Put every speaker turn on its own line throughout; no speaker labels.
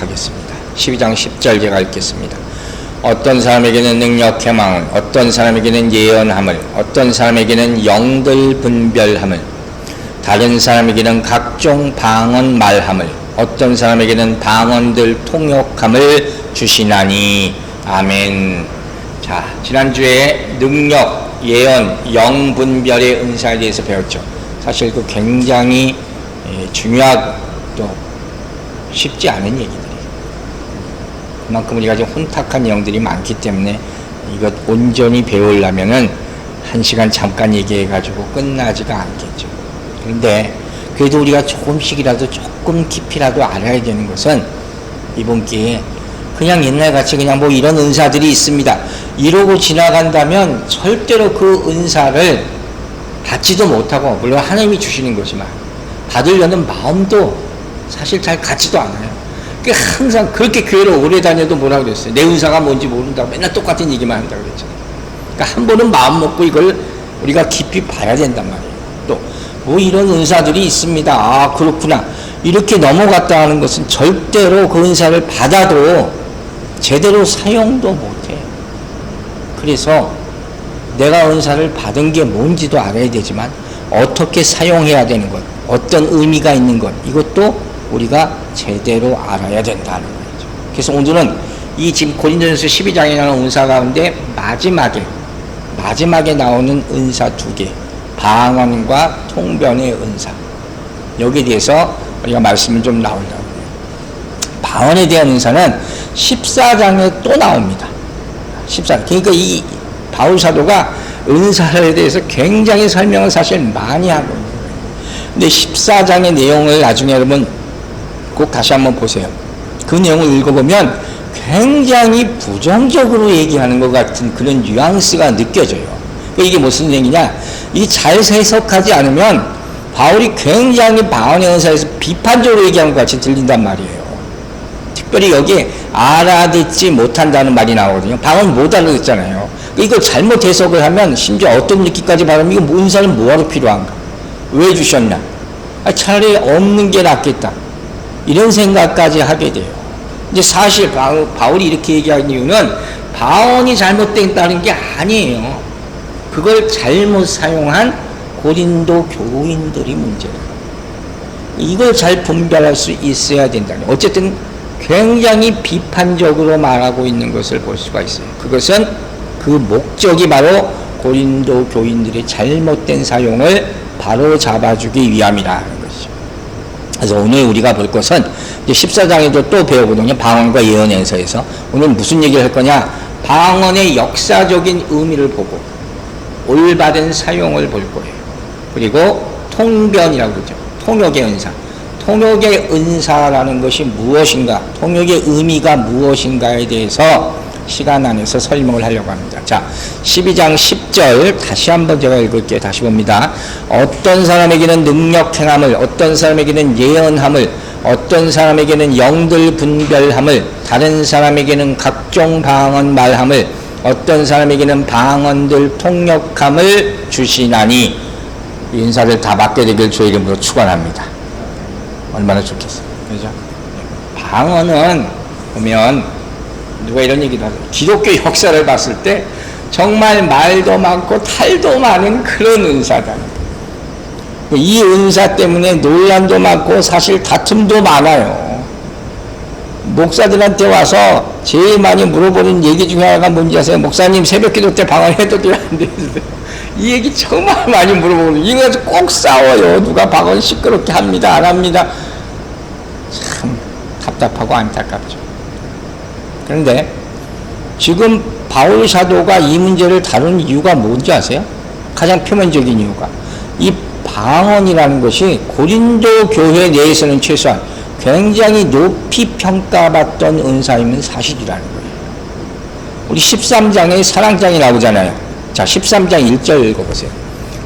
하겠습니다. 12장 10절 제가 읽겠습니다. 어떤 사람에게는 능력 해망을, 어떤 사람에게는 예언함을, 어떤 사람에게는 영들 분별함을, 다른 사람에게는 각종 방언 말함을, 어떤 사람에게는 방언들 통역함을 주시나니. 아멘. 자, 지난주에 능력, 예언, 영 분별의 은사에 대해서 배웠죠. 사실 그 굉장히 중요하고 또 쉽지 않은 얘기들이에요. 그만큼 우리가 지금 혼탁한 내용들이 많기 때문에 이것 온전히 배우려면은 1시간 잠깐 얘기해가지고 끝나지가 않겠죠. 그런데 그래도 우리가 조금씩이라도 조금 깊이라도 알아야 되는 것은 이번 기회에 그냥 옛날같이 그냥 뭐 이런 은사들이 있습니다 이러고 지나간다면 절대로 그 은사를 받지도 못하고, 물론 하나님이 주시는 거지만 받으려는 마음도 사실 잘 갖지도 않아요. 그러니까 항상 그렇게 교회를 오래 다녀도 뭐라고 그랬어요? 내 은사가 뭔지 모른다고 맨날 똑같은 얘기만 한다고 그랬잖아요. 그러니까 한 번은 마음 먹고 이걸 우리가 깊이 봐야 된단 말이에요. 또 뭐 이런 은사들이 있습니다. 아, 그렇구나. 이렇게 넘어갔다 하는 것은 절대로 그 은사를 받아도 제대로 사용도 못해. 그래서 내가 은사를 받은 게 뭔지도 알아야 되지만 어떻게 사용해야 되는 것, 어떤 의미가 있는 것, 이것도 우리가 제대로 알아야 된다는 거죠. 그래서 오늘은 이 지금 고린도전서 12장에 나오는 은사 가운데 마지막에 나오는 은사 2개, 방언과 통변의 은사, 여기에 대해서 우리가 말씀을 좀 나오려고 해요. 방언에 대한 은사는 14장에 또 나옵니다. 14장. 그러니까 이 바울 사도가 은사에 대해서 굉장히 설명을 사실 많이 하고 있는 거예요. 근데 14장의 내용을 나중에 여러분 꼭 다시 한번 보세요. 그 내용을 읽어보면 굉장히 부정적으로 얘기하는 것 같은 그런 뉘앙스가 느껴져요. 이게 무슨 얘기냐? 이 잘 해석하지 않으면 바울이 굉장히 방언의 은사에서 비판적으로 얘기하는 것 같이 들린단 말이에요. 특별히 여기에 알아듣지 못한다는 말이 나오거든요. 방언 못 알아듣잖아요. 이거 잘못 해석을 하면 심지어 어떤 느낌까지 받으면 이거 은사는 뭐하러 필요한가? 왜 주셨나? 차라리 없는 게 낫겠다. 이런 생각까지 하게 돼요. 이제 사실 바울이 이렇게 얘기하는 이유는 방언이 잘못됐다는 게 아니에요. 그걸 잘못 사용한 고린도 교인들이 문제예요. 이걸 잘 분별할 수 있어야 된다는 거예요. 어쨌든 굉장히 비판적으로 말하고 있는 것을 볼 수가 있어요. 그것은 그 목적이 바로 고린도 교인들의 잘못된 사용을 바로 잡아주기 위함이라는 것이죠. 그래서 오늘 우리가 볼 것은 이제 14장에도 또 배우거든요. 방언과 예언의 은사에서. 오늘 무슨 얘기를 할 거냐? 방언의 역사적인 의미를 보고 올바른 사용을 볼 거예요. 그리고 통변이라고 그러죠. 통역의 은사. 통역의 은사라는 것이 무엇인가, 통역의 의미가 무엇인가에 대해서 시간 안에서 설명을 하려고 합니다. 자, 12장 10절 다시 한번 제가 읽을게요. 다시 봅니다. 어떤 사람에게는 능력 행함을, 어떤 사람에게는 예언함을, 어떤 사람에게는 영들 분별함을, 다른 사람에게는 각종 방언 말함을, 어떤 사람에게는 방언들 통역함을 주시나니. 이 은사를 다 받게 되길 주의 이름으로 축원합니다. 얼마나 좋겠어요. 그죠? 방언은 보면 누가 이런 얘기도 하죠. 기독교 역사를 봤을 때 정말 말도 많고 탈도 많은 그런 은사다. 이 은사 때문에 논란도 많고 사실 다툼도 많아요. 목사들한테 와서 제일 많이 물어보는 얘기 중에 하나가 뭔지 아세요? 목사님 새벽 기도 때 방언해도 돼요? 안 돼요? 이 얘기 정말 많이 물어보거든요. 이거 가지고 꼭 싸워요. 누가 방언 시끄럽게 합니다, 안 합니다. 참 답답하고 안타깝죠. 그런데 지금 바울 사도가 이 문제를 다루는 이유가 뭔지 아세요? 가장 표면적인 이유가 이 방언이라는 것이 고린도 교회 내에서는 최소한 굉장히 높이 평가받던 은사임은 사실이라는 거예요. 우리 13장에 사랑장이 나오잖아요. 자, 13장 1절 읽어보세요.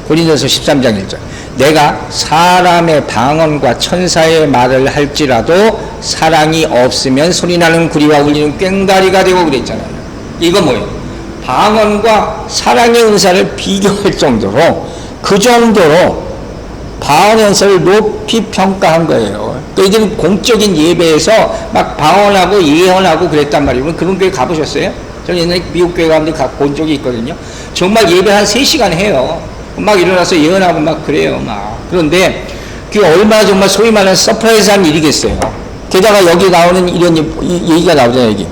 고린도서 13장 1절. 내가 사람의 방언과 천사의 말을 할지라도 사랑이 없으면 소리나는 구리와 울리는 꽹과리가 되고 그랬잖아요. 이거 뭐예요? 방언과 사랑의 은사를 비교할 정도로, 그 정도로 방언의 은사를 높이 평가한 거예요. 이들은 공적인 예배에서 막 방언하고 예언하고 그랬단 말이에요. 그런 교회 가보셨어요? 저는 옛날에 미국 교회 가는데 본 적이 있거든요. 정말 예배 한 3시간 해요. 막 일어나서 예언하고 막 그래요. 막. 그런데 그게 얼마나 정말 소위 말하는 서프라이즈한 일이겠어요. 게다가 여기 나오는 이런 얘기가 나오잖아요. 여기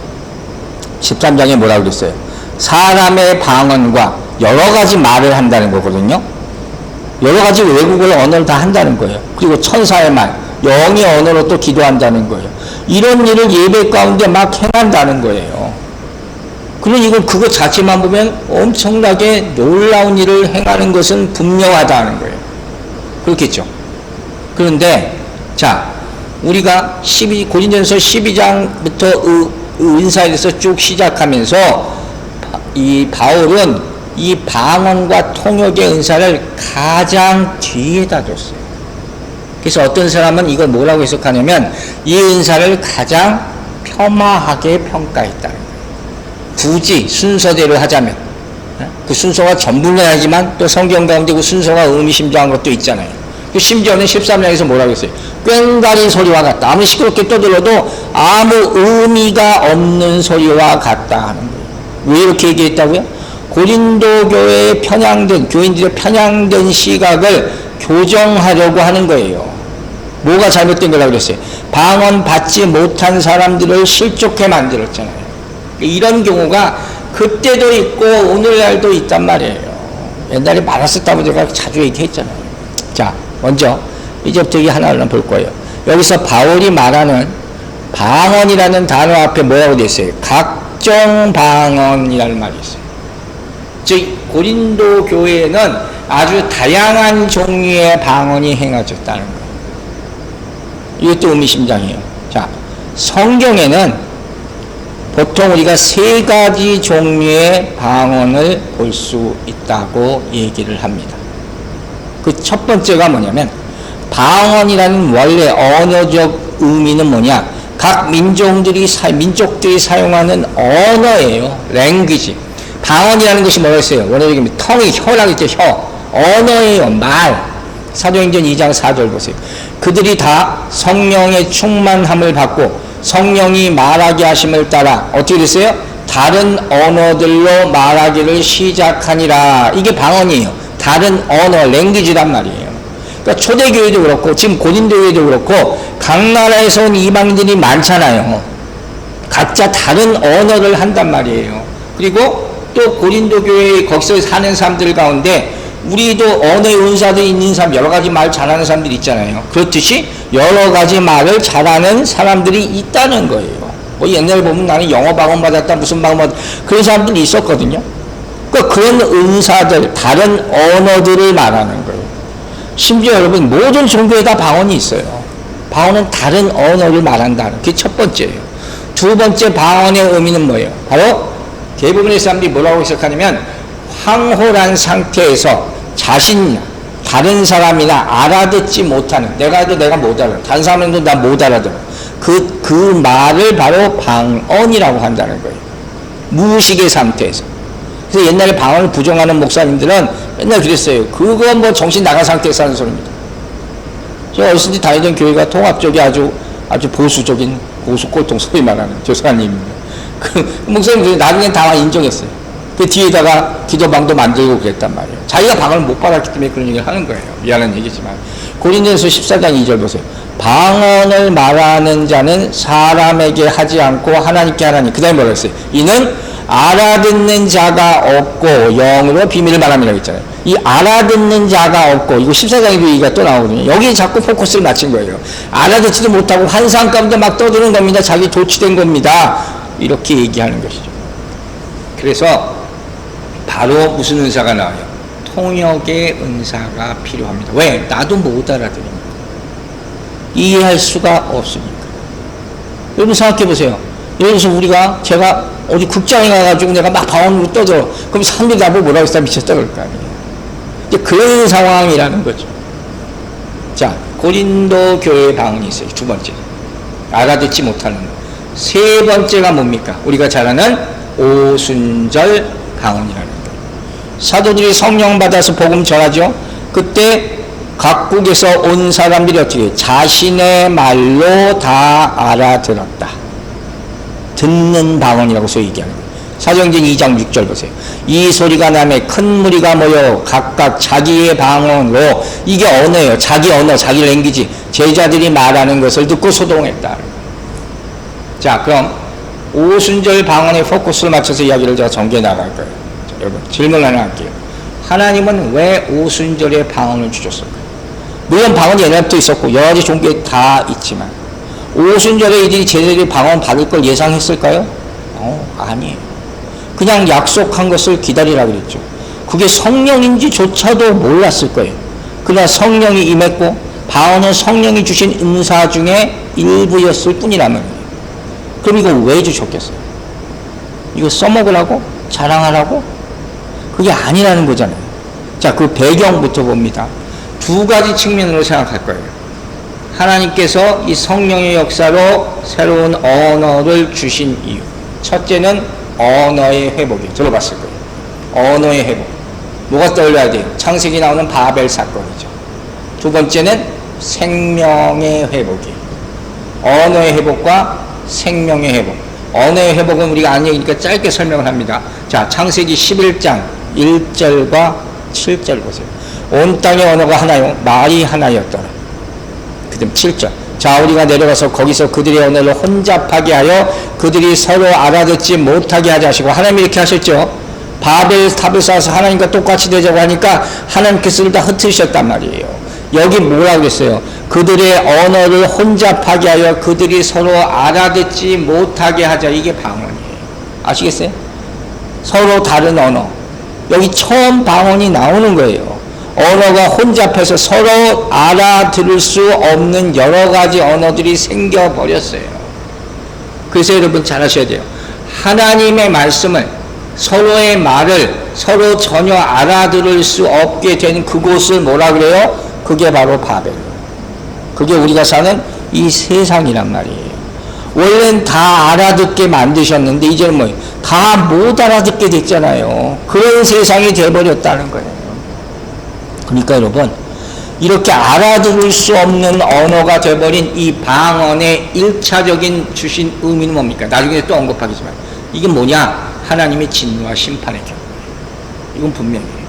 13장에 뭐라고 그랬어요? 사람의 방언과 여러 가지 말을 한다는 거거든요. 여러 가지 외국어 언어를 다 한다는 거예요. 그리고 천사의 말, 영의 언어로 또 기도한다는 거예요. 이런 일을 예배 가운데 막 행한다는 거예요. 그러니 이건 그것 자체만 보면 엄청나게 놀라운 일을 행하는 것은 분명하다는 거예요. 그렇겠죠. 그런데 자, 우리가 고린도전서 12장부터 은사에 대해서 쭉 시작하면서 이 바울은 이 방언과 통역의 은사를 가장 뒤에다 뒀어요. 그래서 어떤 사람은 이걸 뭐라고 해석하냐면 이 은사를 가장 폄하하게 평가했다는 거예요. 굳이 순서대로 하자면 그 순서가 전부는 아니지만 또 성경 가운데 그 순서가 의미심장한 것도 있잖아요. 그 심지어는 13장에서 뭐라고 했어요? 꽹과리 소리와 같다. 아무리 시끄럽게 떠들어도 아무 의미가 없는 소리와 같다 하는 거예요. 왜 이렇게 얘기했다고요? 고린도 교회에 편향된, 교인들의 편향된 시각을 교정하려고 하는 거예요. 뭐가 잘못된 거라고 그랬어요? 방언 받지 못한 사람들을 실족해 만들었잖아요. 이런 경우가 그때도 있고 오늘날도 있단 말이에요. 옛날에 많았었다고 제가 자주 얘기했잖아요. 자, 먼저 이제부터 이 하나를 볼 거예요. 여기서 바울이 말하는 방언이라는 단어 앞에 뭐라고 되어 있어요? 각종 방언이라는 말이 있어요. 즉 고린도 교회에는 아주 다양한 종류의 방언이 행해졌다는 거예요. 이것도 의미심장해요. 자, 성경에는 보통 우리가 3가지 종류의 방언을 볼 수 있다고 얘기를 합니다. 그 첫 번째가 뭐냐면 방언이라는 원래 언어적 의미는 뭐냐? 각 민족들이 사용하는 언어예요. 랭귀지. 방언이라는 것이 뭐라 했어요? 원어적인 텅이 혀라고 했죠. 혀. 언어예요. 말. 사도행전 2장 4절 보세요. 그들이 다 성령의 충만함을 받고 성령이 말하게 하심을 따라 어떻게 됐어요? 다른 언어들로 말하기를 시작하니라. 이게 방언이에요. 다른 언어, 랭귀지란 말이에요. 그러니까 초대교회도 그렇고 지금 고린도교회도 그렇고 각 나라에서 온 이방인들이 많잖아요. 각자 다른 언어를 한단 말이에요. 그리고 또 고린도교회 거기서 사는 사람들 가운데 우리도 언어의 은사도 있는 사람, 여러 가지 말 잘하는 사람들이 있잖아요. 그렇듯이 여러 가지 말을 잘하는 사람들이 있다는 거예요. 뭐 옛날에 보면 나는 영어 방언 받았다, 무슨 방언 받았다, 그런 사람들이 있었거든요. 그러니까 그런 은사들, 다른 언어들을 말하는 거예요. 심지어 여러분, 모든 종교에 다 방언이 있어요. 방언은 다른 언어를 말한다는 게 첫 번째예요. 두 번째 방언의 의미는 뭐예요? 바로 대부분의 사람들이 뭐라고 해석하냐면 황홀한 상태에서 자신이나 다른 사람이나 알아듣지 못하는, 내가 해도 내가 못 알아, 다른 사람도 나 못 알아들어, 그 말을 바로 방언이라고 한다는 거예요. 무의식의 상태에서. 그래서 옛날에 방언을 부정하는 목사님들은 맨날 그랬어요. 그거 뭐 정신 나간 상태에서 하는 소리입니다. 제가 어렸을 때 다니던 교회가 통합적이 아주 보수적인 고수꼴통 소위 말하는 교사님입니다. 그 목사님들이 나중에 다 인정했어요. 그 뒤에다가 기도방도 만들고 그랬단 말이에요. 자기가 방언을 못 받았기 때문에 그런 얘기를 하는 거예요. 미안한 얘기지만. 고린도전서 14장 2절 보세요. 방언을 말하는 자는 사람에게 하지 않고 하나님께 하나니. 그 다음에 뭐라고 했어요? 이는 알아듣는 자가 없고 영으로 비밀을 말함이라고 했잖아요. 이 알아듣는 자가 없고, 이거 14장에도 얘기가 또 나오거든요. 여기에 자꾸 포커스를 맞춘 거예요. 알아듣지도 못하고 환상 가운데 막 떠드는 겁니다. 자기 도취된 겁니다. 이렇게 얘기하는 것이죠. 그래서 바로 무슨 은사가 나와요? 통역의 은사가 필요합니다. 왜? 나도 못 알아들으니까. 이해할 수가 없으니까. 여러분 생각해 보세요. 예를 들어서 제가 어디 극장에 가가지고 내가 막 방언으로 떠들어. 그럼 사람들이 나보고 뭐라고 했다 미쳤다 그럴 거 아니에요. 이제 그런 상황이라는 거죠. 자, 고린도 교회의 방언이 있어요. 두 번째. 알아듣지 못하는 것. 세 번째가 뭡니까? 우리가 잘 아는 오순절 방언이라는 거예요. 사도들이 성령 받아서 복음 전하죠. 그때 각국에서 온 사람들이 어떻게 자신의 말로 다 알아들었다. 듣는 방언이라고 소위 얘기하는 거예요. 사도행전 2장 6절 보세요. 이 소리가 나매 큰 무리가 모여 각각 자기의 방언으로, 이게 언어예요. 자기 언어, 자기 랭귀지. 제자들이 말하는 것을 듣고 소동했다. 자, 그럼 오순절 방언에 포커스를 맞춰서 이야기를 제가 전개해 나갈 거예요. 자, 여러분 질문 하나 할게요. 하나님은 왜 오순절에 방언을 주셨을까요? 물론 방언이 옛날부터 있었고 여러 가지 종교에 다 있지만 오순절에 이들이 제자들이 방언 받을 걸 예상했을까요? 아니에요. 그냥 약속한 것을 기다리라 그랬죠. 그게 성령인지조차도 몰랐을 거예요. 그러나 성령이 임했고 방언은 성령이 주신 은사 중에 일부였을 뿐이라면, 그럼 이거 왜 주셨겠어요? 이거 써먹으라고? 자랑하라고? 그게 아니라는 거잖아요. 자, 그 배경부터 봅니다. 두 가지 측면으로 생각할 거예요. 하나님께서 이 성령의 역사로 새로운 언어를 주신 이유. 첫째는 언어의 회복이에요. 들어봤을 거예요. 언어의 회복. 뭐가 떠올려야 돼요? 창세기 나오는 바벨 사건이죠. 두 번째는 생명의 회복이에요. 언어의 회복과 생명의 회복. 언어의 회복은 우리가 아는 얘기니까 짧게 설명을 합니다. 자, 창세기 11장 1절과 7절 보세요. 온 땅의 언어가 하나요, 말이 하나였더라. 그 다음 7절. 자, 우리가 내려가서 거기서 그들의 언어를 혼잡하게 하여 그들이 서로 알아듣지 못하게 하자 하시고, 하나님이 이렇게 하셨죠. 바벨 탑을 쌓아서 하나님과 똑같이 되자고 하니까 하나님께서 다 흩으셨단 말이에요. 여기 뭐라고 그랬어요? 그들의 언어를 혼잡하게 하여 그들이 서로 알아듣지 못하게 하자. 이게 방언이에요. 아시겠어요? 서로 다른 언어. 여기 처음 방언이 나오는 거예요. 언어가 혼잡해서 서로 알아들을 수 없는 여러 가지 언어들이 생겨버렸어요. 그래서 여러분 잘 아셔야 돼요. 하나님의 말씀을, 서로의 말을 서로 전혀 알아들을 수 없게 된 그곳을 뭐라 그래요? 그게 바로 바벨이에요. 그게 우리가 사는 이 세상이란 말이에요. 원래는 다 알아듣게 만드셨는데 이제는 뭐예요? 다 못 알아듣게 됐잖아요. 그런 세상이 돼버렸다는 거예요. 그러니까 여러분, 이렇게 알아들을 수 없는 언어가 돼버린 이 방언의 1차적인 주신 의미는 뭡니까? 나중에 또 언급하겠지만 이게 뭐냐? 하나님의 진노와 심판의 결과예요. 이건 분명해요.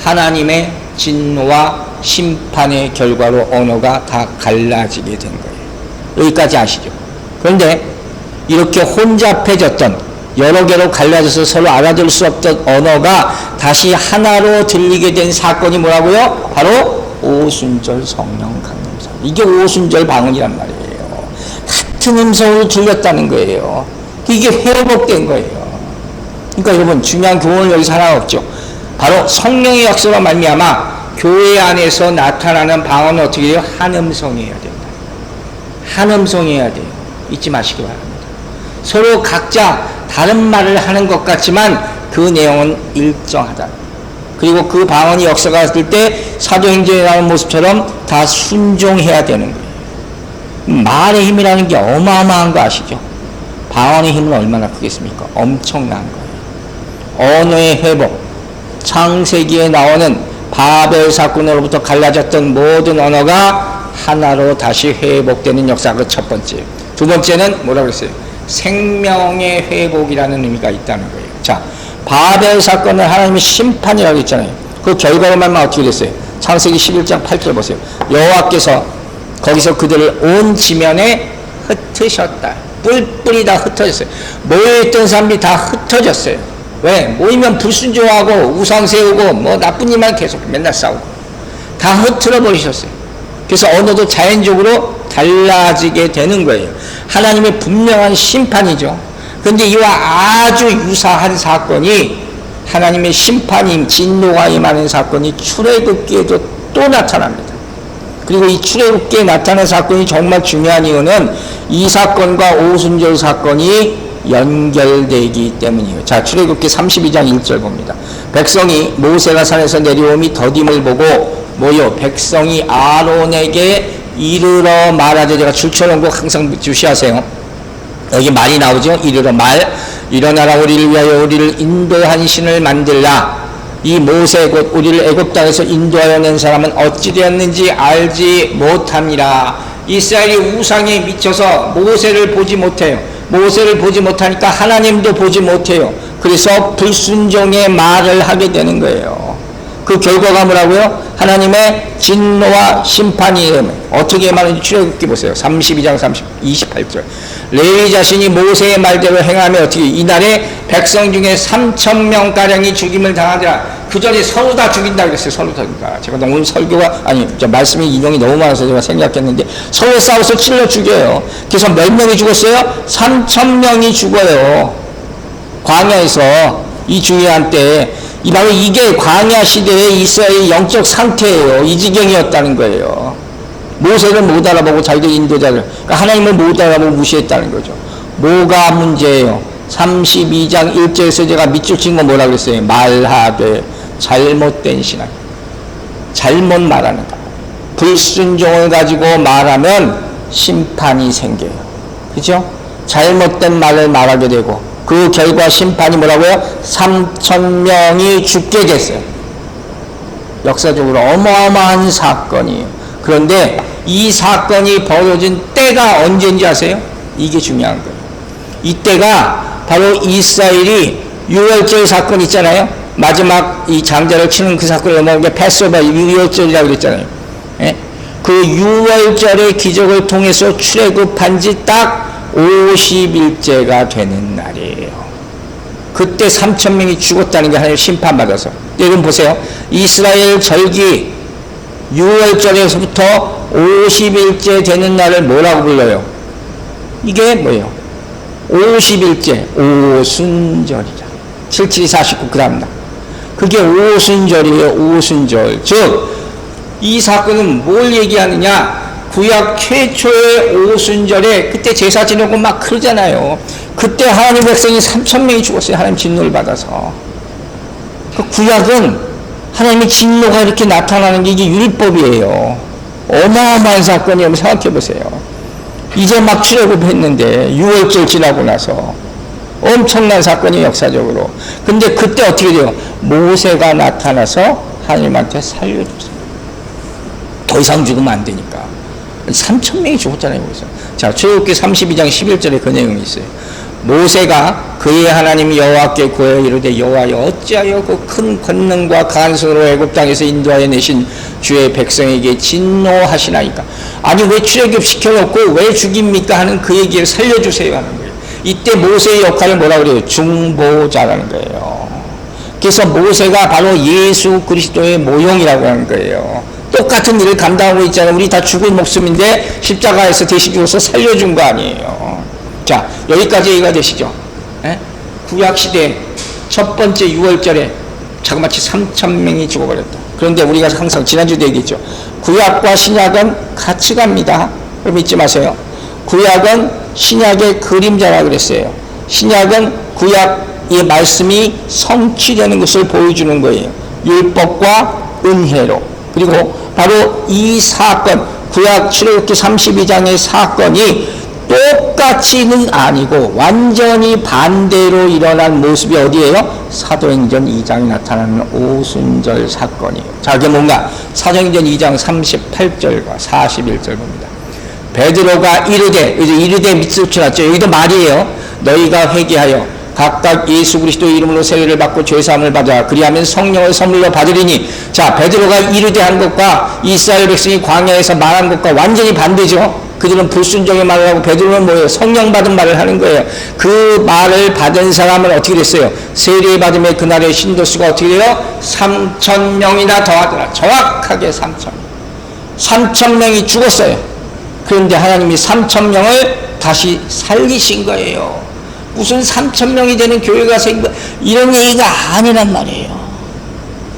하나님의 진노와 심판의 결과로 언어가 다 갈라지게 된 거예요. 여기까지 아시죠? 그런데 이렇게 혼잡해졌던, 여러 개로 갈라져서 서로 알아들을 수 없던 언어가 다시 하나로 들리게 된 사건이 뭐라고요? 바로 오순절 성령 강림사. 이게 오순절 방언이란 말이에요. 같은 음성으로 들렸다는 거예요. 이게 회복된 거예요. 그러니까 여러분, 중요한 교훈은 여기서 하나 없죠. 바로 성령의 역사로 말미암아 교회 안에서 나타나는 방언은 어떻게 해요? 한 음성이어야 된다. 한 음성이어야 돼요. 잊지 마시기 바랍니다. 서로 각자 다른 말을 하는 것 같지만 그 내용은 일정하다. 그리고 그 방언이 역사가 왔을 때 사도행전에 나오는 모습처럼 다 순종해야 되는 거예요. 말의 힘이라는 게 어마어마한 거 아시죠? 방언의 힘은 얼마나 크겠습니까? 엄청난 거예요. 언어의 회복, 창세기에 나오는 바벨 사건으로부터 갈라졌던 모든 언어가 하나로 다시 회복되는 역사가 그 첫 번째. 두 번째는 뭐라고 했어요? 생명의 회복이라는 의미가 있다는 거예요. 자, 바벨 사건은 하나님의 심판이라고 했잖아요. 그 결과로만 어떻게 됐어요? 창세기 11장 8절 보세요. 여호와께서 거기서 그들을 온 지면에 흩으셨다. 뿔뿔이 다 흩어졌어요. 모여있던 사람들이 다 흩어졌어요. 왜? 모이면 불순종하고 우상 세우고 뭐 나쁜 일만 계속 맨날 싸우고 다 흩어져 버리셨어요. 그래서 언어도 자연적으로 달라지게 되는 거예요. 하나님의 분명한 심판이죠. 그런데 이와 아주 유사한 사건이, 하나님의 심판임, 진노가 임하는 사건이 출애굽기에도 또 나타납니다. 그리고 이 출애굽기에 나타난 사건이 정말 중요한 이유는 이 사건과 오순절 사건이 연결되기 때문이에요. 자, 출애굽기 32장 1절 봅니다. 백성이 모세가 산에서 내려오미 더딤을 보고 모여 백성이 아론에게 이르러 말하되, 제가 줄쳐놓은 거 항상 주시하세요. 여기 말이 나오죠. 이르러 말, 일어나라 우리를 위하여 우리를 인도한 신을 만들라. 이 모세 곧 우리를 애굽 땅에서 인도하여 낸 사람은 어찌 되었는지 알지 못합니다. 이스라엘이 우상에 미쳐서 모세를 보지 못해요. 모세를 보지 못하니까 하나님도 보지 못해요. 그래서 불순종의 말을 하게 되는 거예요. 그 결과가 뭐라고요? 하나님의 진노와 심판이 어떻게 말하는지 출애굽기 보세요. 32장 28절. 레위 자신이 모세의 말대로 행하며 어떻게 이날에 백성 중에 3,000명가량이 죽임을 당하더라. 그 전에 서로 다 죽인다 그랬어요. 서로 다 죽인다. 제가 오늘 설교가 말씀이 인용이 너무 많아서 제가 생각했는데 서로 싸워서 찔러 죽여요. 그래서 몇 명이 죽었어요? 3,000명이 죽어요. 광야에서 이 중요한 때 이 바로 이게 광야 시대의 이스라엘의 영적 상태예요. 이 지경이었다는 거예요. 모세를 못 알아보고 자기들 인도자를 그러니까 하나님을 못 알아보고 무시했다는 거죠. 뭐가 문제예요? 32장 1절에서 제가 밑줄 친 거 뭐라 그랬어요? 말하되 잘못된 신앙. 잘못 말하는 거. 불순종을 가지고 말하면 심판이 생겨요. 그죠? 잘못된 말을 말하게 되고 그 결과 심판이 뭐라고요? 3,000명이 죽게 됐어요. 역사적으로 어마어마한 사건이에요. 그런데 이 사건이 벌어진 때가 언제인지 아세요? 이게 중요한 거예요. 이때가 바로 이스라엘이 유월절 사건 있잖아요. 마지막 이 장자를 치는 그 사건을 넘어간 게 패스오버 유월절이라고 그랬잖아요. 예? 그 유월절의 기적을 통해서 출애굽한 지 딱 50일째가 되는 날이에요. 그때 3,000명이 죽었다는 게 하나님 심판받아서. 여러분 보세요. 이스라엘 절기 6월절에서부터 50일째 되는 날을 뭐라고 불러요? 이게 뭐예요? 50일째 오순절이라. 77이 49 그 다음날. 그게 오순절이에요. 오순절. 즉 이 사건은 뭘 얘기하느냐? 구약 최초의 오순절에 그때 제사 지내고 막 그러잖아요. 그때 하나님 백성이 3,000명이 죽었어요. 하나님 진노를 받아서. 그 구약은 하나님의 진노가 이렇게 나타나는 게 이게 율법이에요. 어마어마한 사건이에요. 생각해 보세요. 이제 막 출애굽했는데 6월절 지나고 나서 엄청난 사건이 역사적으로. 근데 그때 어떻게 돼요? 모세가 나타나서 하나님한테 살려줬어요. 더 이상 죽으면 안 되니까. 3,000명이 죽었잖아요. 거기서. 자, 출애굽기 32장 11절에 그 내용이 있어요. 모세가 그의 하나님 여호와께 구하여 이르되 여호와여 어찌하여 그 큰 권능과 간성으로 애굽 땅에서 인도하여 내신 주의 백성에게 진노하시나이까. 아니 왜 출애굽 시켜놓고 왜 죽입니까 하는 그 얘기를 살려주세요 하는 거예요. 이때 모세의 역할을 뭐라 그래요? 중보자라는 거예요. 그래서 모세가 바로 예수 그리스도의 모형이라고 하는 거예요. 똑같은 일을 감당하고 있잖아요. 우리 다 죽을 목숨인데 십자가에서 대신 죽어서 살려준 거 아니에요. 자, 여기까지 이해가 되시죠? 에? 구약시대 첫 번째 6월절에 자그마치 3,000명이 죽어버렸다. 그런데 우리가 항상 지난주도 얘기했죠. 구약과 신약은 같이 갑니다. 그럼 잊지 마세요. 구약은 신약의 그림자라 그랬어요. 신약은 구약의 말씀이 성취되는 것을 보여주는 거예요. 율법과 은혜로. 그리고 바로 이 사건, 구약 출애굽기 32장의 사건이 똑같이는 아니고 완전히 반대로 일어난 모습이 어디예요? 사도행전 2장에 나타나는 오순절 사건이에요. 자, 그게 뭔가? 사도행전 2장 38절과 41절 봅니다. 베드로가 이르되 밑줄 쳐놨죠. 여기도 말이에요. 너희가 회개하여 각각 예수 그리스도의 이름으로 세례를 받고 죄사함을 받아 그리하면 성령을 선물로 받으리니. 자, 베드로가 이르되 한 것과 이스라엘 백성이 광야에서 말한 것과 완전히 반대죠. 그들은 불순종의 말을 하고 베드로는 뭐예요? 성령 받은 말을 하는 거예요. 그 말을 받은 사람은 어떻게 됐어요? 세례 받음의 그날의 신도수가 어떻게 돼요? 3,000명이나 더하더라. 정확하게 3,000명. 3,000명이 죽었어요. 그런데 하나님이 3,000명을 다시 살리신 거예요. 무슨 3,000명이 되는 교회가 이런 얘기가 아니란 말이에요.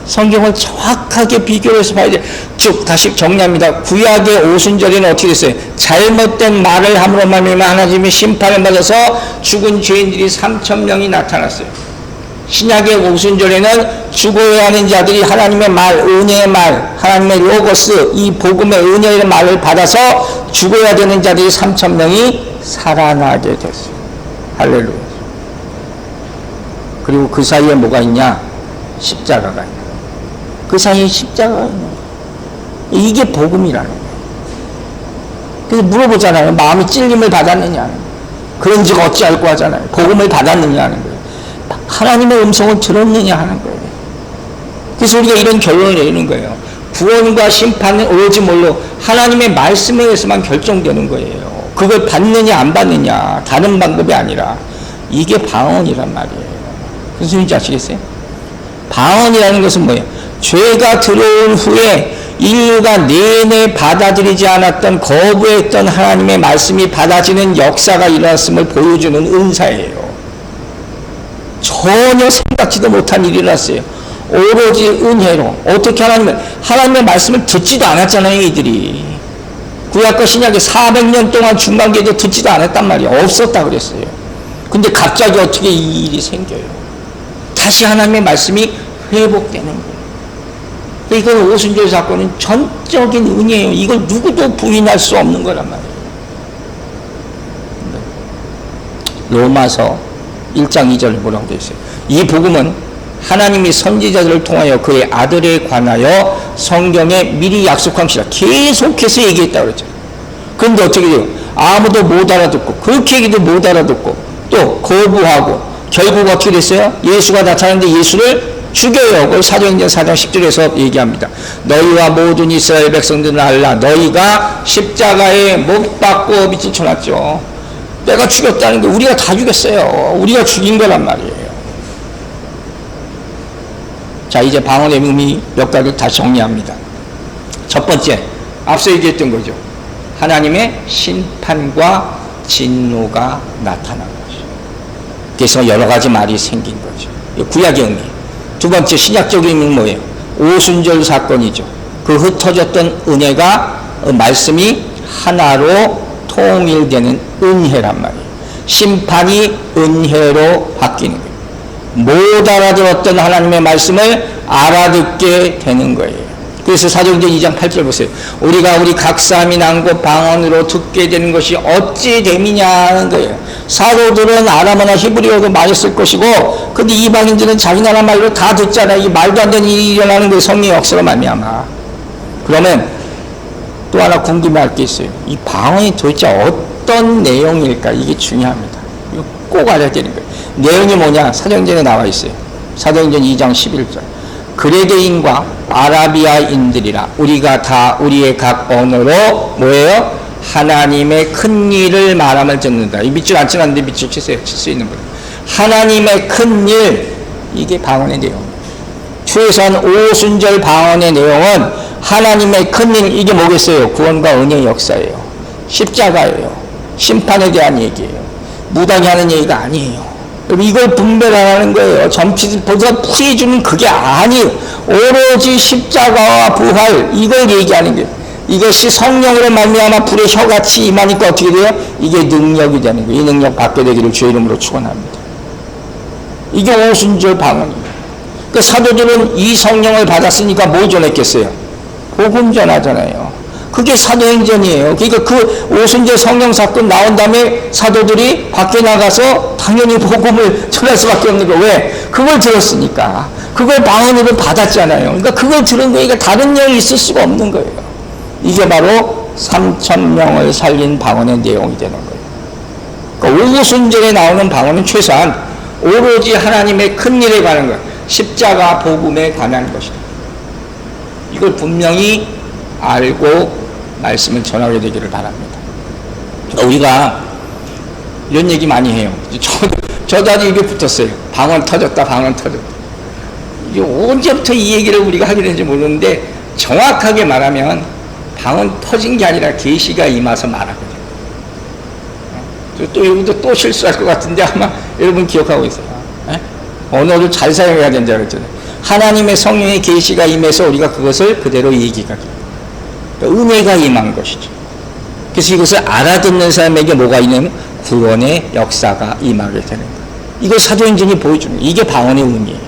성경을 정확하게 비교해서 봐야 돼. 쭉 다시 정리합니다. 구약의 오순절에는 어떻게 됐어요? 잘못된 말을 함으로 말미암아 하나님의 심판을 받아서 죽은 죄인들이 3,000명이 나타났어요. 신약의 오순절에는 죽어야 하는 자들이 하나님의 말, 은혜의 말, 하나님의 로고스, 이 복음의 은혜의 말을 받아서 죽어야 되는 자들이 3,000명이 살아나게 됐어요. 할렐루야. 그리고 그 사이에 뭐가 있냐? 십자가가 있냐. 그 사이에 십자가가 있는 거예요. 이게 복음이라는 거예요. 그래서 물어보잖아요. 마음이 찔림을 받았느냐. 그런 즉 어찌할꼬 하잖아요. 복음을 받았느냐 하는 거예요. 하나님의 음성을 들었느냐 하는 거예요. 그래서 우리가 이런 결론을 내리는 거예요. 구원과 심판은 오로지 뭘로? 하나님의 말씀에 의해서만 결정되는 거예요. 그걸 받느냐 안 받느냐 다른 방법이 아니라 이게 방언이란 말이에요. 무슨 소리인지 아시겠어요? 방언이라는 것은 뭐예요? 죄가 들어온 후에 인류가 내내 받아들이지 않았던 거부했던 하나님의 말씀이 받아지는 역사가 일어났음을 보여주는 은사예요. 전혀 생각지도 못한 일이 일어났어요. 오로지 은혜로. 어떻게 하나님의 말씀을 듣지도 않았잖아요. 이들이 구약과 신약에 400년 동안 중간계도 듣지도 않았단 말이에요. 없었다 그랬어요. 근데 갑자기 어떻게 이 일이 생겨요? 다시 하나님의 말씀이 회복되는 거예요. 이건 오순절 사건은 전적인 은혜예요. 이걸 누구도 부인할 수 없는 거란 말이에요. 로마서 1장 2절에 뭐라고 되어 있어요? 이 복음은 하나님이 선지자들을 통하여 그의 아들에 관하여 성경에 미리 약속한 것이라 계속해서 얘기했다고 그랬죠. 그런데 어떻게 돼요? 아무도 못 알아듣고 그렇게 얘기도 못 알아듣고 또 거부하고 결국 어떻게 됐어요? 예수가 나타났는데 예수를 죽여요. 그걸 사도행전 4장 10절에서 얘기합니다. 너희와 모든 이스라엘 백성들은 알라. 너희가 십자가에 못 박고 밑을 쳐놨죠. 내가 죽였다는 게 우리가 다 죽였어요. 우리가 죽인 거란 말이에요. 자, 이제 방언의 의미 몇 가지를 다시 정리합니다. 첫 번째, 앞서 얘기했던 거죠. 하나님의 심판과 진노가 나타난 거죠. 그래서 여러 가지 말이 생긴 거죠. 구약의 의미. 두 번째, 신약적인 의미는 뭐예요? 오순절 사건이죠. 그 흩어졌던 은혜가 말씀이 하나로 통일되는 은혜란 말이에요. 심판이 은혜로 바뀌는 거예요. 못 알아들었던 하나님의 말씀을 알아듣게 되는 거예요. 그래서 사도행전 2장 8절 보세요. 우리가 우리 각 사람이 난 곳 방언으로 듣게 되는 것이 어찌 됨이냐는 거예요. 사도들은 아람어나 히브리어도 많이 쓸 것이고, 근데 이방인들은 자기 나라 말로 다 듣잖아요. 이 말도 안 되는 일이 일어나는 거예요. 성령의 역사로 말미암아. 그러면 또 하나 궁금해할 게 있어요. 이 방언이 도대체 어떤 내용일까? 이게 중요합니다. 이거 꼭 알아야 되는 거예요. 내용이 뭐냐? 사도행전에 나와 있어요. 사도행전 2장 11절. 그레게인과 아라비아인들이라 우리가 다 우리의 각 언어로 뭐예요? 하나님의 큰 일을 말함을 듣는다. 이 밑줄 안 치는데 밑줄 치세요. 칠 수 있는 분. 하나님의 큰 일, 이게 방언의 내용입니다. 최소한 오순절 방언의 내용은 하나님의 큰 일, 이게 뭐겠어요? 구원과 은혜의 역사예요. 십자가예요. 심판에 대한 얘기예요. 무당이 하는 얘기가 아니에요. 이걸 분별하는 거예요. 점치보다 풀이해주는 그게 아니에요. 오로지 십자가와 부활, 이걸 얘기하는 거예요. 이것이 성령으로 말미암아 불의 혀같이 임하니까 어떻게 돼요? 이게 능력이 되는 거예요. 이 능력 받게 되기를 주의 이름으로 축원합니다. 이게 오순절 방언입니다. 그 사도들은 이 성령을 받았으니까 뭘 전했겠어요? 복음 전하잖아요. 그게 사도행전이에요. 그러니까 그 오순절 성령 사건 나온 다음에 사도들이 밖에 나가서 당연히 복음을 전할 수밖에 없는 거예요. 왜? 그걸 들었으니까. 그걸 방언으로 받았잖아요. 그러니까 그걸 들은 거니까 다른 내용이 있을 수가 없는 거예요. 이게 바로 3,000명을 살린 방언의 내용이 되는 거예요. 그러니까 오순절에 나오는 방언은 최소한 오로지 하나님의 큰 일에 관한 것, 십자가 복음에 관한 것이다. 이걸 분명히 알고 말씀을 전하게 되기를 바랍니다. 우리가 이런 얘기 많이 해요. 저도 아주 입에 붙었어요. 방언 터졌다, 방언 터졌다. 이게 언제부터 이 얘기를 우리가 하게 되는지 모르는데, 정확하게 말하면 방언 터진 게 아니라 계시가 임해서 말하거든요. 또 여러분도 또 실수할 것 같은데 아마 여러분 기억하고 있어요. 언어를 잘 사용해야 된다 그랬잖아요. 하나님의 성령의 계시가 임해서 우리가 그것을 그대로 얘기하게 돼요. 은혜가 임한 것이죠. 그래서 이것을 알아듣는 사람에게 뭐가 있냐면 구원의 역사가 임하게 되는 거예요. 이걸 사도행전이 보여주는 거예요. 이게 방언의 의미예요.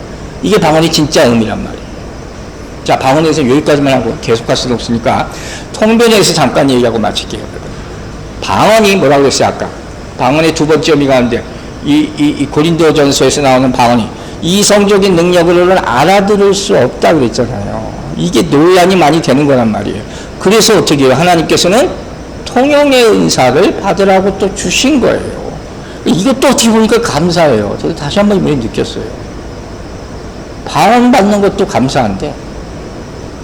이게 방언이 진짜 의미란 말이에요. 자, 방언에서 여기까지만 하고 계속할 수는 없으니까 통변에서 잠깐 얘기하고 마칠게요. 방언이 뭐라고 했어요 아까? 방언의 두 번째 의미가 있는데 이 고린도전서에서 나오는 방언이 이성적인 능력으로는 알아들을 수 없다 그랬잖아요. 이게 논란이 많이 되는 거란 말이에요. 그래서 어떻게 해요? 하나님께서는 통용의 은사를 받으라고 또 주신 거예요. 이것도 어떻게 보니까 감사해요. 저도 다시 한번 이번에 느꼈어요. 방언 받는 것도 감사한데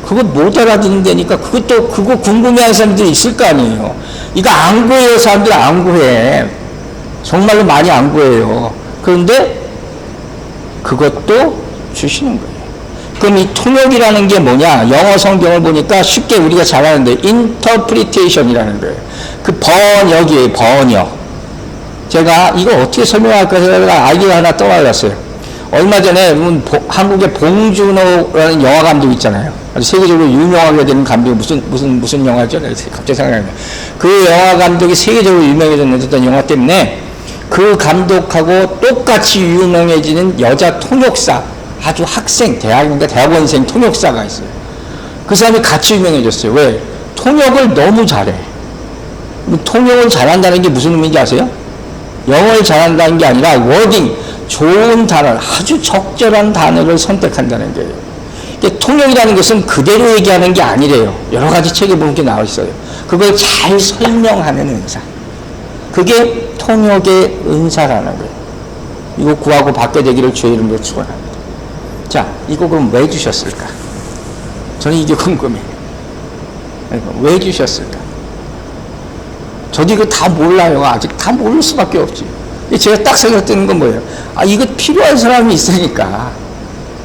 그거 못 알아듣는다니까 그거 궁금해하는 사람들이 있을 거 아니에요. 이거 안 구해요. 사람들 안 구해. 정말로 많이 안 구해요. 그런데 그것도 주시는 거예요. 그럼 이 통역이라는 게 뭐냐? 영어 성경을 보니까 쉽게 우리가 잘 아는데 interpretation이라는 거예요. 그 번역이에요. 번역. 제가 이거 어떻게 설명할까 생각하다가 아이디어 하나 떠올랐어요. 얼마 전에 한국의 봉준호라는 영화 감독 있잖아요. 아주 세계적으로 유명하게 되는 감독이 무슨 영화죠? 갑자기 생각이 나요. 그 영화 감독이 세계적으로 유명해졌는데 어떤 영화 때문에 그 감독하고 똑같이 유명해지는 여자 통역사, 아주 학생, 대학원생 통역사가 있어요. 그 사람이 같이 유명해졌어요. 왜? 통역을 너무 잘해. 통역을 잘한다는 게 무슨 의미인지 아세요? 영어를 잘한다는 게 아니라 워딩, 좋은 단어, 아주 적절한 단어를 선택한다는 거예요. 통역이라는 것은 그대로 얘기하는 게 아니래요. 여러 가지 책에 보면 게 나와 있어요. 그걸 잘 설명하는 은사. 그게 통역의 은사라는 거예요. 이거 구하고 받게 되기를 주의 이름으로 축원합니다. 자, 이거 그럼 왜 주셨을까? 저는 이게 궁금해요. 왜 주셨을까? 저도 이거 다 몰라요. 아직 다 모를 수밖에 없지. 제가 딱 생각되는 건 뭐예요? 이거 필요한 사람이 있으니까,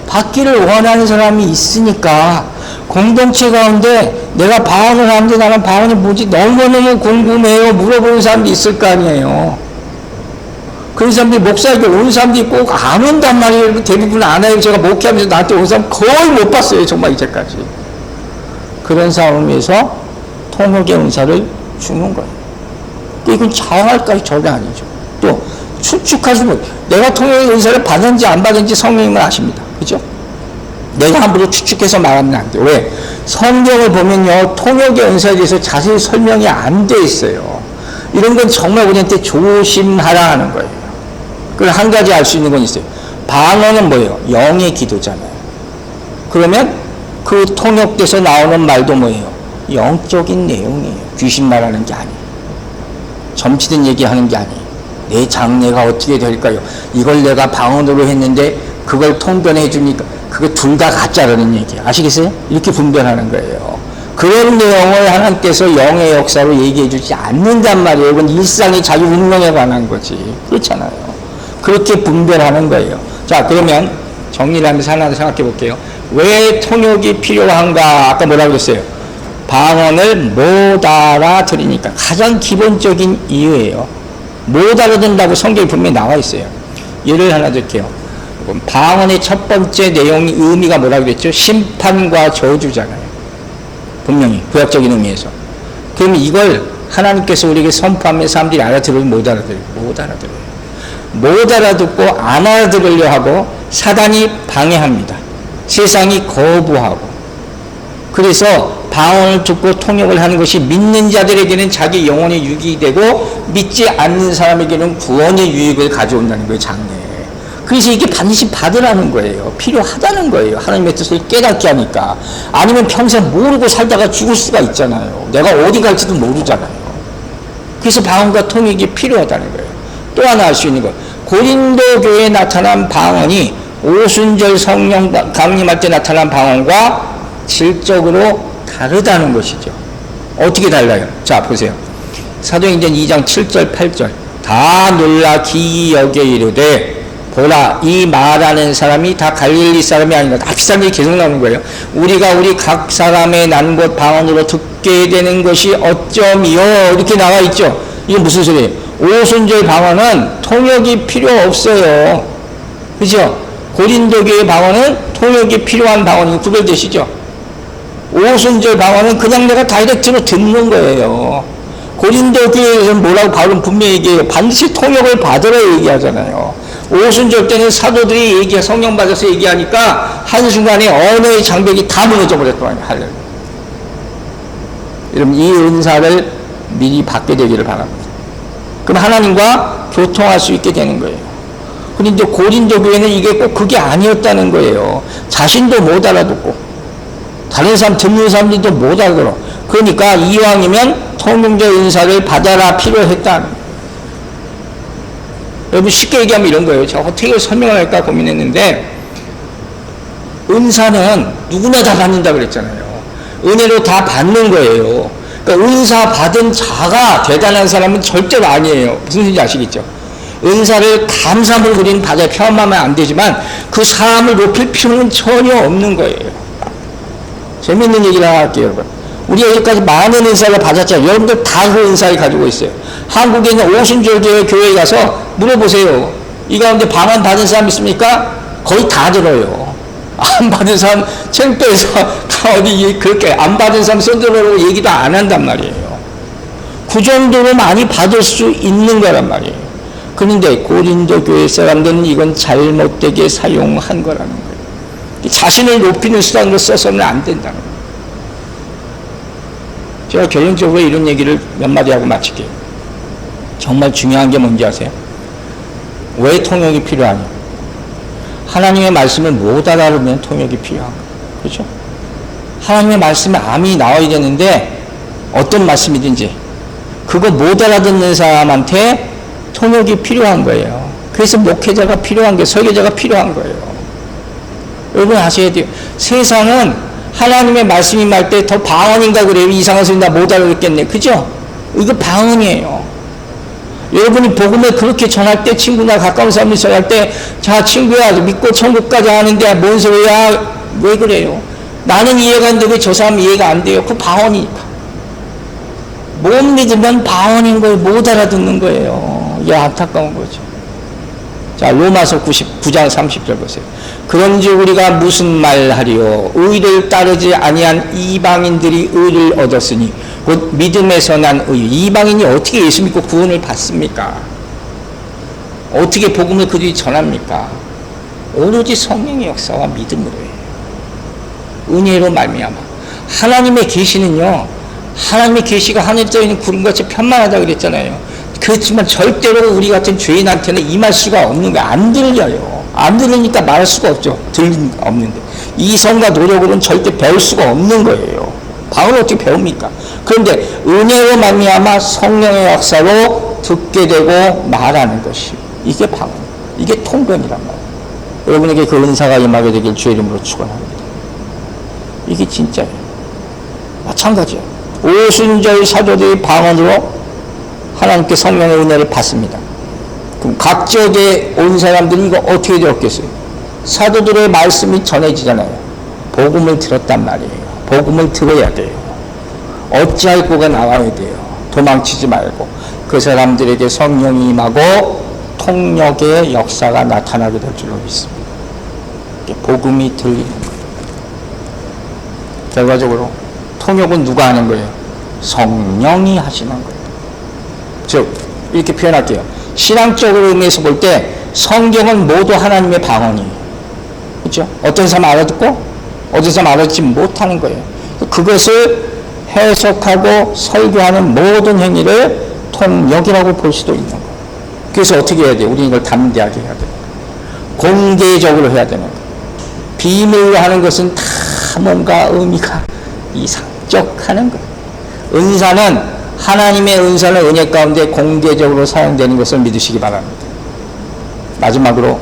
받기를 원하는 사람이 있으니까, 공동체 가운데 내가 방언을 하는데 나는 방언이 뭐지? 너무너무 궁금해요. 물어보는 사람도 있을 거 아니에요. 그런 사람들이 목사에게 오는 사람들이 꼭 안 온단 말이에요. 대부분 안 와요. 제가 목회하면서 나한테 온 사람 거의 못 봤어요. 정말 이제까지. 그런 상황에서 통역의 은사를 주는 거예요. 이건 자랑할까지 전혀 아니죠. 또 추측하지 못. 내가 통역의 은사를 받은지 안 받은지 성령님은 아십니다. 그죠? 내가 함부로 추측해서 말하면 안 돼요. 왜? 성경을 보면요, 통역의 은사에 대해서 자세히 설명이 안 돼 있어요. 이런 건 정말 우리한테 조심하라 하는 거예요. 그리고 한 가지 알 수 있는 건 있어요. 방언은 뭐예요? 영의 기도잖아요. 그러면 그 통역돼서 나오는 말도 뭐예요? 영적인 내용이에요. 귀신 말하는 게 아니에요. 점치든 얘기하는 게 아니에요. 내 장래가 어떻게 될까요? 이걸 내가 방언으로 했는데 그걸 통변해 주니까 그거 둘 다 가짜라는 얘기예요. 아시겠어요? 이렇게 분별하는 거예요. 그런 내용을 하나님께서 영의 역사로 얘기해 주지 않는단 말이에요. 이건 일상의 자기 운명에 관한 거지. 그렇잖아요. 그렇게 분별하는 거예요. 자, 그러면 정리를 하면서 하나 생각해 볼게요. 왜 통역이 필요한가? 아까 뭐라고 그랬어요? 방언을 못 알아들으니까. 가장 기본적인 이유예요. 못 알아듣는다고 성경에 분명히 나와 있어요. 예를 하나 들게요. 방언의 첫 번째 내용이 의미가 뭐라고 그랬죠? 심판과 저주잖아요. 분명히 구약적인 의미에서. 그럼 이걸 하나님께서 우리에게 선포하면 사람들이 알아들어요? 못 알아들어요? 못 알아들어요. 못 알아듣고 안 알아들으려 하고 사단이 방해합니다. 세상이 거부하고. 그래서 방언을 듣고 통역을 하는 것이 믿는 자들에게는 자기 영혼의 유익이 되고 믿지 않는 사람에게는 구원의 유익을 가져온다는 거예요. 장래에. 그래서 이게 반드시 받으라는 거예요. 필요하다는 거예요. 하나님의 뜻을 깨닫게 하니까. 아니면 평생 모르고 살다가 죽을 수가 있잖아요. 내가 어디 갈지도 모르잖아요. 그래서 방언과 통역이 필요하다는 거예요. 또 하나 알 수 있는 것. 고린도 교회에 나타난 방언이 오순절 성령 강림할 때 나타난 방언과 질적으로 다르다는 것이죠. 어떻게 달라요? 자, 보세요. 사도행전 2장 7절 8절. 다 놀라 기이 여겨 이르되 보라, 이 말하는 사람이 다 갈릴리 사람이 아니라. 다 비슷한 게 계속 나오는 거예요. 우리가 우리 각 사람의 난 곳 방언으로 듣게 되는 것이 어쩜이요? 이렇게 나와 있죠. 이게 무슨 소리예요? 오순절 방언은 통역이 필요 없어요. 그죠? 고린도 교회 방언은 통역이 필요한 방언이 구별되시죠? 오순절 방언은 그냥 내가 다이렉트로 듣는 거예요. 고린도 교회에서는 뭐라고 바울은 분명히 얘기해요. 반드시 통역을 받으라 얘기하잖아요. 오순절 때는 사도들이 성령 받아서 얘기하니까 한순간에 언어의 장벽이 다 무너져 버렸더라고요. 할렐루야. 여러분, 이 은사를 미리 받게 되기를 바랍니다. 그럼 하나님과 교통할 수 있게 되는 거예요. 그런데 고린도 교회는 이게 꼭 그게 아니었다는 거예요. 자신도 못 알아듣고 다른 사람 듣는 사람들도 못 알아들어. 그러니까 이왕이면 통용자 은사를 받아라 필요했다. 여러분 쉽게 얘기하면 이런 거예요. 제가 어떻게 설명을 할까 고민했는데 은사는 누구나 다 받는다 그랬잖아요. 은혜로 다 받는 거예요. 그러니까 은사 받은 자가 대단한 사람은 절대로 아니에요. 무슨 소리인지 아시겠죠? 은사를 감사함을 그린 바다에 표현하면 안 되지만 그 사람을 높일 필요는 전혀 없는 거예요. 재밌는 얘기를 하나 할게요, 여러분. 우리 여기까지 많은 은사를 받았잖아요. 여러분들 다 그 은사를 가지고 있어요. 한국에 있는 오순절교회 교회에 가서 물어보세요. 이 가운데 방언 받은 사람 있습니까? 거의 다 들어요. 안 받은 사람 창피해서 어디 그렇게 안 받은 사람 손들어보고 얘기도 안 한단 말이에요. 그 정도로 많이 받을 수 있는 거란 말이에요. 그런데 고린도 교회 사람들은 이건 잘못되게 사용한 거라는 거예요. 자신을 높이는 수단으로 써서는 안 된다는 거예요. 제가 결론적으로 이런 얘기를 몇 마디 하고 마칠게요. 정말 중요한 게 뭔지 아세요? 왜 통역이 필요하냐? 하나님의 말씀을 못 알아보면 통역이 필요한 거예요. 그렇죠? 하나님의 말씀에 암이 나와야 되는데 어떤 말씀이든지 그거 못 알아듣는 사람한테 통역이 필요한 거예요. 그래서 목회자가 필요한 게 설교자가 필요한 거예요. 여러분 아셔야 돼요. 세상은 하나님의 말씀이 말 때 더 방언인가 그래요. 이상한 소리 나 못 알아듣겠네. 그죠? 이거 방언이에요. 여러분이 복음을 그렇게 전할 때 친구나 가까운 사람이 전할 때 자 친구야 믿고 천국까지 하는데 뭔 소리야 왜 그래요? 나는 이해가 안 되고 저 사람 이해가 안 돼요. 그 방언이니까. 못 믿으면 방언인 걸 못 알아듣는 거예요. 이게 안타까운 거죠. 자 로마서 9장 30절 보세요. 그런즉 우리가 무슨 말하리요? 의를 따르지 아니한 이방인들이 의를 얻었으니 곧 믿음에서 난 의. 이방인이 어떻게 예수 믿고 구원을 받습니까? 어떻게 복음을 그들이 전합니까? 오로지 성령의 역사와 믿음으로 해요. 은혜로 말미암아. 하나님의 계시는요. 하나님의 계시가 하늘에 떠있는 구름같이 편만하다 그랬잖아요. 그렇지만 절대로 우리 같은 죄인한테는 임할 수가 없는 거예요. 안 들려요. 안 들으니까 말할 수가 없죠. 들리는 거 없는데. 이성과 노력으로는 절대 배울 수가 없는 거예요. 방언을 어떻게 배웁니까? 그런데 은혜로 말미암아 성령의 역사로 듣게 되고 말하는 것이 이게 방언, 이게 통변이란 말이에요. 여러분에게 그 은사가 임하게 되길 주의 이름으로 축원합니다. 이게 진짜예요. 마찬가지예요. 오순절 사도들이 방언으로 하나님께 성령의 은혜를 받습니다. 그럼 각 지역에 온 사람들이 이거 어떻게 되었겠어요? 사도들의 말씀이 전해지잖아요. 복음을 들었단 말이에요. 복음을 들어야 돼요. 어찌할 거가 나와야 돼요. 도망치지 말고 그 사람들에게 성령이 임하고 통역의 역사가 나타나게 될 줄로 믿습니다. 복음이 들리는 거예요. 결과적으로 통역은 누가 하는 거예요? 성령이 하시는 거예요. 즉 이렇게 표현할게요. 신앙적으로 의미에서 볼 때 성경은 모두 하나님의 방언이에요. 그렇죠? 어떤 사람 알아듣고 어떤 사람 알아듣지 못하는 거예요. 그것을 해석하고 설교하는 모든 행위를 통역이라고 볼 수도 있는 거예요. 그래서 어떻게 해야 돼요? 우리는 이걸 담대하게 해야 돼요. 공개적으로 해야 되는 거예요. 비밀로 하는 것은 다 뭔가 의미가 이상적하는 거예요. 은사는 하나님의 은사는 은혜 가운데 공개적으로 사용되는 것을 믿으시기 바랍니다. 마지막으로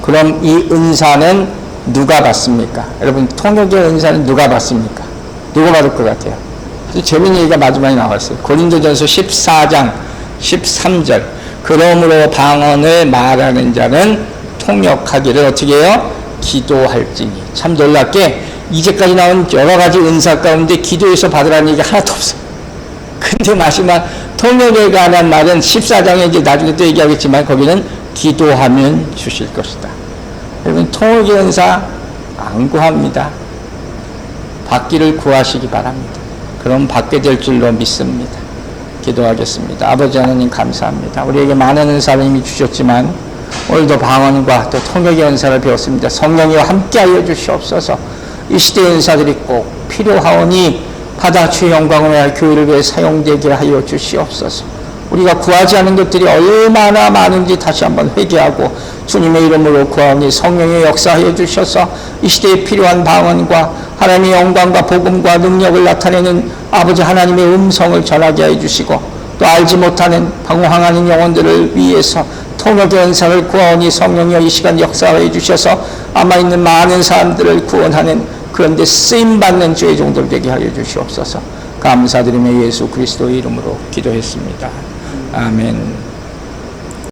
그럼 이 은사는 누가 받습니까? 여러분 통역의 은사는 누가 받습니까? 누가 받을 것 같아요? 아주 재미있는 얘기가 마지막에 나왔어요. 고린도전서 14장 13절 그러므로 방언을 말하는 자는 통역하기를 어떻게 해요? 기도할지니. 참 놀랍게 이제까지 나온 여러 가지 은사 가운데 기도해서 받으라는 얘기가 하나도 없어요. 근데 마지막 통역에 관한 말은 14장에 이제 나중에 또 얘기하겠지만 거기는 기도하면 주실 것이다. 여러분 통역의 은사 안 구합니다. 받기를 구하시기 바랍니다. 그럼 받게 될 줄로 믿습니다. 기도하겠습니다. 아버지 하나님 감사합니다. 우리에게 많은 은사를 이미 주셨지만 오늘도 방언과 또 통역의 은사를 배웠습니다. 성령이와 함께하여 주시옵소서. 이 시대의 은사들이 꼭 필요하오니 받아 주의 영광을 위하여 교회를 위해 사용되게 하여 주시옵소서. 우리가 구하지 않은 것들이 얼마나 많은지 다시 한번 회개하고 주님의 이름으로 구하오니 성령의 역사하여 주셔서 이 시대에 필요한 방언과 하나님의 영광과 복음과 능력을 나타내는 아버지 하나님의 음성을 전하게 해 주시고, 또 알지 못하는 방황하는 영혼들을 위해서 통역의 은사를 구하오니 성령이여 이 시간 역사해 주셔서 아마 있는 많은 사람들을 구원하는 그런데 쓰임받는 주의 종들 되게 하여 주시옵소서. 감사드리며 예수 그리스도의 이름으로 기도했습니다. 아멘.